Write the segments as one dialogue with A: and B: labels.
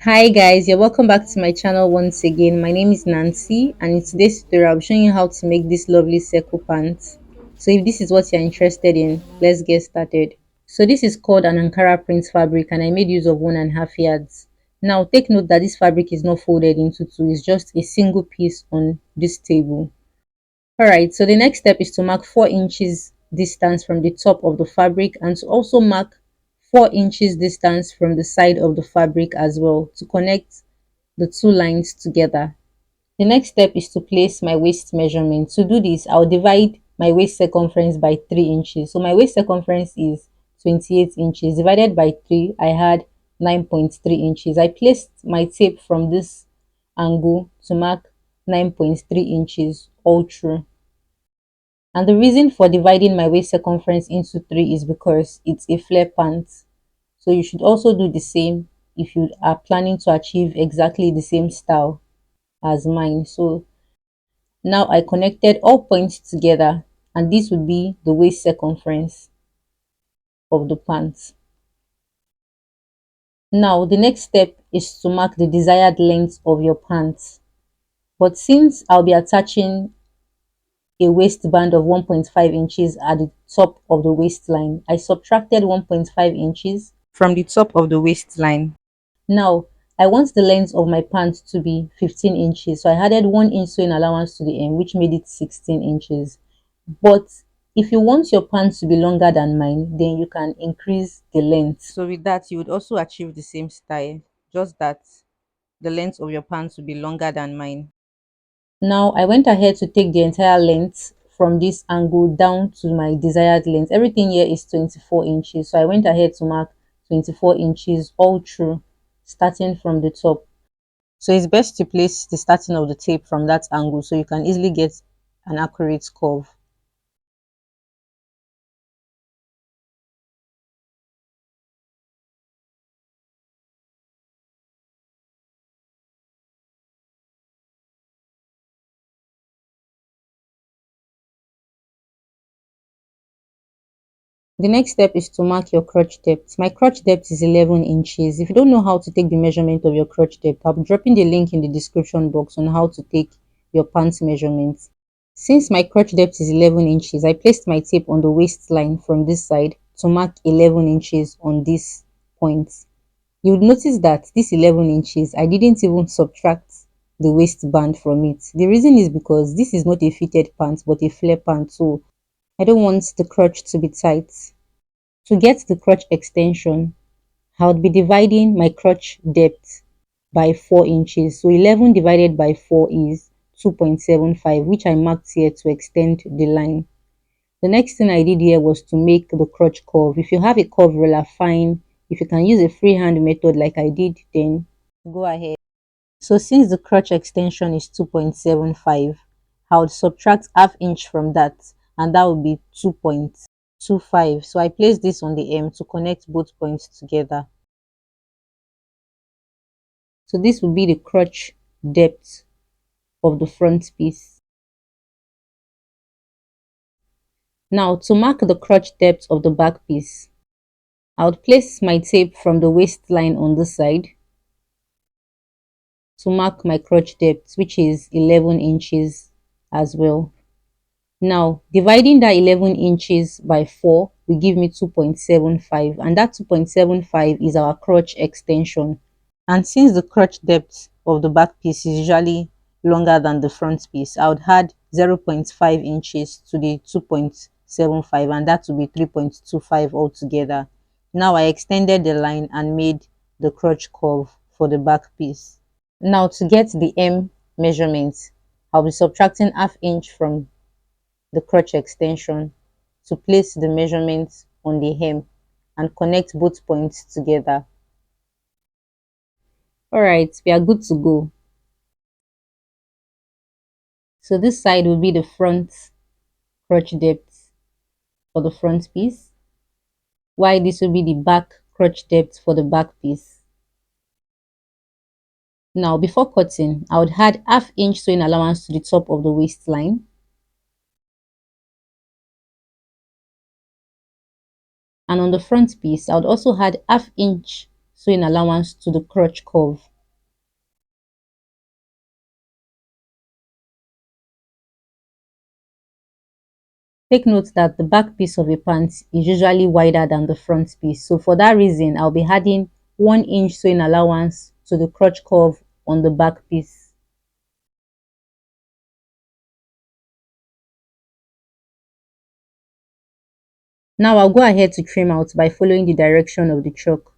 A: Hi guys, you're welcome back to my channel once again. My name is Nancy and in today's tutorial I'll be showing you how to make this lovely circle pants. So if this is what you're interested in, let's get started. So this is called an Ankara print fabric and I made use of 1.5 yards. Now take note that this fabric is not folded into two, it's just a single piece on this table. Alright, so the next step is to mark 4 inches distance from the top of the fabric and to also mark 4 inches distance from the side of the fabric as well to connect the two lines together. The next step is to place my waist measurement. To do this, I'll divide my waist circumference by 3 inches. So my waist circumference is 28 inches. Divided by 3, I had 9.3 inches. I placed my tape from this angle to mark 9.3 inches all through. And the reason for dividing my waist circumference into 3 is because it's a flare pant. So you should also do the same if you are planning to achieve exactly the same style as mine. So now I connected all points together and this would be the waist circumference of the pants. Now the next step is to mark the desired length of your pants. But since I'll be attaching a waistband of 1.5 inches at the top of the waistline, I subtracted 1.5 inches from the top of the waistline. Now, I want the length of my pants to be 15 inches. So I added 1 inch sewing allowance to the hem, which made it 16 inches. But if you want your pants to be longer than mine, then you can increase the length. So with that, you would also achieve the same style, just that the length of your pants will be longer than mine. Now I went ahead to take the entire length from this angle down to my desired length. Everything here is 24 inches. So I went ahead to mark 24 inches all through, starting from the top. So it's best to place the starting of the tape from that angle so you can easily get an accurate curve. The next step is to mark your crotch depth. My crotch depth is 11 inches. If you don't know how to take the measurement of your crotch depth, I'll be dropping the link in the description box on how to take your pants measurements. Since my crotch depth is 11 inches, I placed my tape on the waistline from this side to mark 11 inches on this point. You would notice that this 11 inches, I didn't even subtract the waistband from it. The reason is because this is not a fitted pant but a flare pant, so I don't want the crotch to be tight. To get the crotch extension, I would be dividing my crotch depth by 4 inches. So 11 divided by 4 is 2.75, which I marked here to extend the line. The next thing I did here was to make the crotch curve. If you have a curve ruler, fine. If you can use a freehand method like I did, then go ahead. So since the crotch extension is 2.75, I would subtract half inch from that and that would be 2.25. So I place this on the M to connect both points together. So this would be the crotch depth of the front piece. Now to mark the crotch depth of the back piece, I would place my tape from the waistline on this side to mark my crotch depth, which is 11 inches as well. Now, dividing that 11 inches by 4 will give me 2.75, and that 2.75 is our crotch extension. And since the crotch depth of the back piece is usually longer than the front piece, I would add 0.5 inches to the 2.75 and that will be 3.25 altogether. Now I extended the line and made the crotch curve for the back piece. Now to get the M measurement, I'll be subtracting half inch from the crotch extension to place the measurement on the hem and connect both points together. Alright, we are good to go. So this side will be the front crotch depth for the front piece, while this will be the back crotch depth for the back piece. Now before cutting, I would add half inch sewing allowance to the top of the waistline. And on the front piece, I would also add half inch sewing allowance to the crotch curve. Take note that the back piece of a pant is usually wider than the front piece. So for that reason, I'll be adding 1 inch sewing allowance to the crotch curve on the back piece. Now I'll go ahead to trim out by following the direction of the chalk.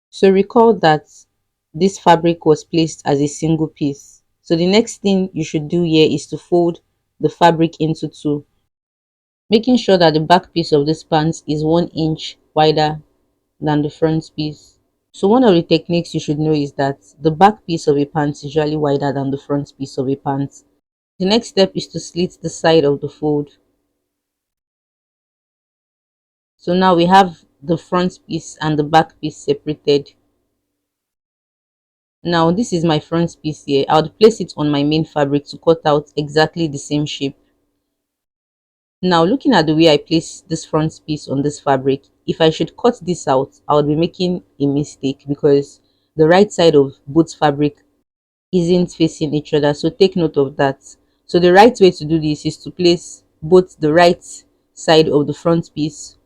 A: So recall that this fabric was placed as a single piece. So the next thing you should do here is to fold the fabric into two, making sure that the back piece of this pants is 1 inch wider than the front piece. So one of the techniques you should know is that the back piece of a pants is usually wider than the front piece of a pants. The next step is to slit the side of the fold. So now we have the front piece and the back piece separated. Now this is my front piece here. I would place it on my main fabric to cut out exactly the same shape. Now looking at the way I place this front piece on this fabric, if I should cut this out, I would be making a mistake because the right side of both fabric isn't facing each other. So take note of that. So the right way to do this is to place both the right side of the front piece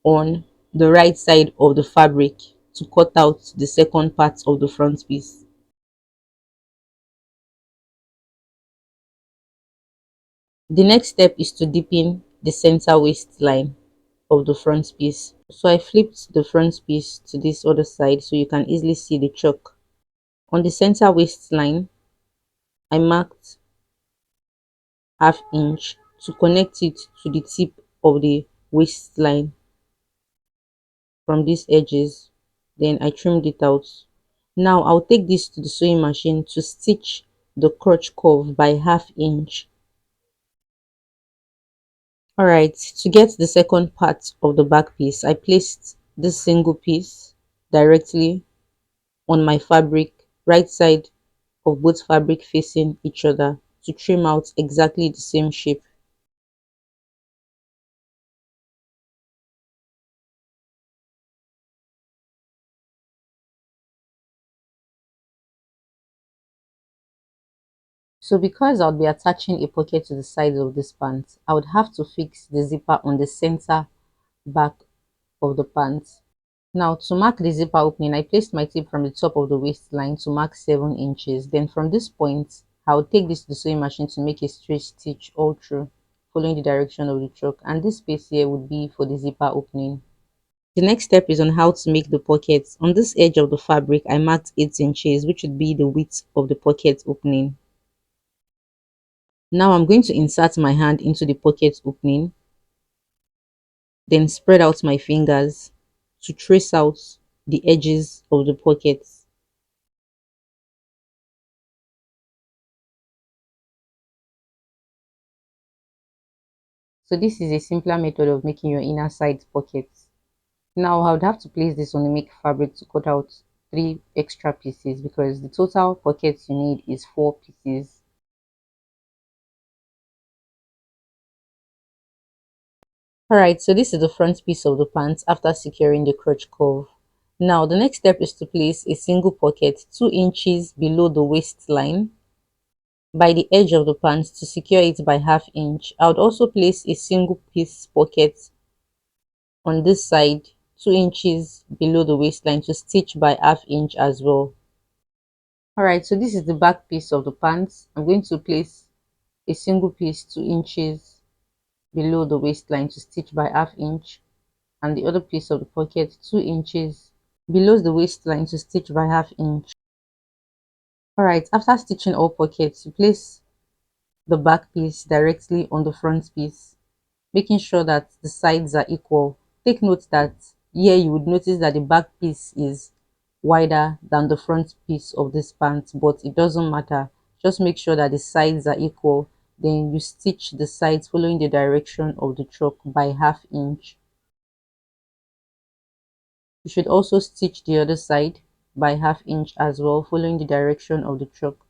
A: on the right side of the fabric to cut out the second part of the front piece. The next step is to deepen the center waistline of the front piece. So I flipped the front piece to this other side so you can easily see the chalk. On the center waistline, I marked ½ inch to connect it to the tip of the waistline from these edges. Then I trimmed it out. Now I'll take this to the sewing machine to stitch the crotch curve by ½ inch. Alright, to get the second part of the back piece, I placed this single piece directly on my fabric, right side of both fabric facing each other, to trim out exactly the same shape. So because I'll be attaching a pocket to the sides of this pant, I would have to fix the zipper on the center back of the pant. Now to mark the zipper opening, I placed my tape from the top of the waistline to mark 7 inches. Then from this point, I will take this to the sewing machine to make a straight stitch all through, following the direction of the chalk. And this space here would be for the zipper opening. The next step is on how to make the pockets. On this edge of the fabric, I marked 8 inches, which would be the width of the pocket opening. Now I'm going to insert my hand into the pocket opening, then spread out my fingers to trace out the edges of the pockets. So this is a simpler method of making your inner side pockets. Now I would have to place this on the make fabric to cut out 3 extra pieces because the total pockets you need is 4 pieces. Alright, so this is the front piece of the pants after securing the crotch curve. Now the next step is to place a single pocket 2 inches below the waistline by the edge of the pants to secure it by ½ inch. I would also place a single piece pocket on this side 2 inches below the waistline to stitch by ½ inch as well. Alright, so this is the back piece of the pants. I'm going to place a single piece 2 inches below the waistline to stitch by ½ inch, and the other piece of the pocket 2 inches below the waistline to stitch by ½ inch. Alright, after stitching all pockets, you place the back piece directly on the front piece, making sure that the sides are equal. Take note that here you would notice that the back piece is wider than the front piece of this pant, but it doesn't matter. Just make sure that the sides are equal. Then you stitch the sides following the direction of the chalk by ½ inch. You should also stitch the other side by ½ inch as well, following the direction of the chalk.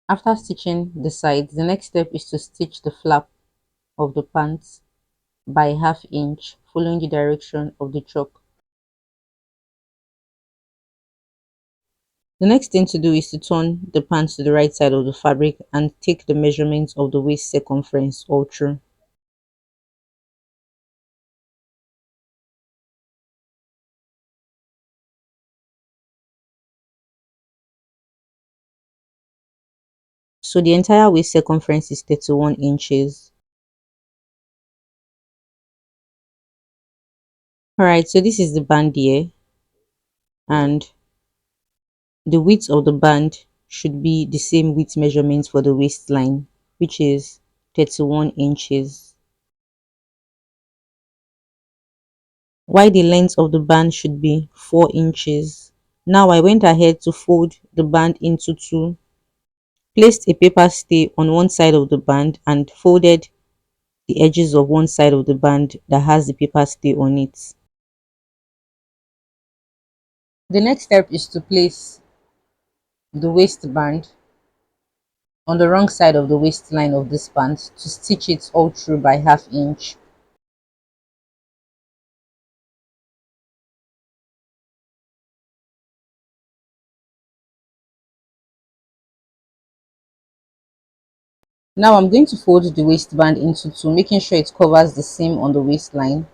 A: After stitching the sides, the next step is to stitch the flap of the pants by half inch following the direction of the chalk. The next thing to do is to turn the pants to the right side of the fabric and take the measurements of the waist circumference all through. So the entire waist circumference is 31 inches. Alright, so this is the band here, and the width of the band should be the same width measurement for the waistline, which is 31 inches. While the length of the band should be 4 inches. Now I went ahead to fold the band into two, placed a paper stay on one side of the band and folded the edges of one side of the band that has the paper stay on it. The next step is to place the waistband on the wrong side of the waistline of this pant to stitch it all through by half inch. Now I'm going to fold the waistband into two, making sure it covers the seam on the waistline.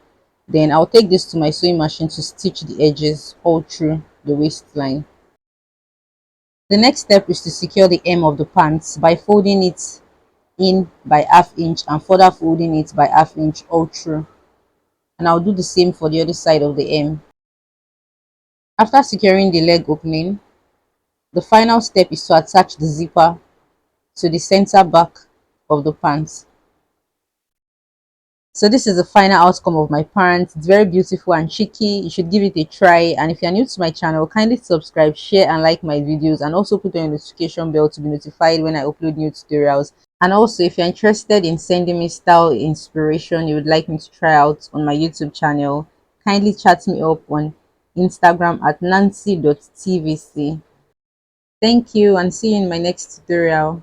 A: Then I'll take this to my sewing machine to stitch the edges all through the waistline. The next step is to secure the hem of the pants by folding it in by half inch and further folding it by half inch all through. And I'll do the same for the other side of the hem. After securing the leg opening, the final step is to attach the zipper to the center back of the pants. So this is the final outcome of my pants. It's very beautiful and cheeky. You should give it a try, and if you're new to my channel, kindly subscribe, share and like my videos, and also put on your notification bell to be notified when I upload new tutorials. And also, if you're interested in sending me style inspiration you would like me to try out on my YouTube channel, kindly chat me up on Instagram at nancy.tvc. Thank you and see you in my next tutorial.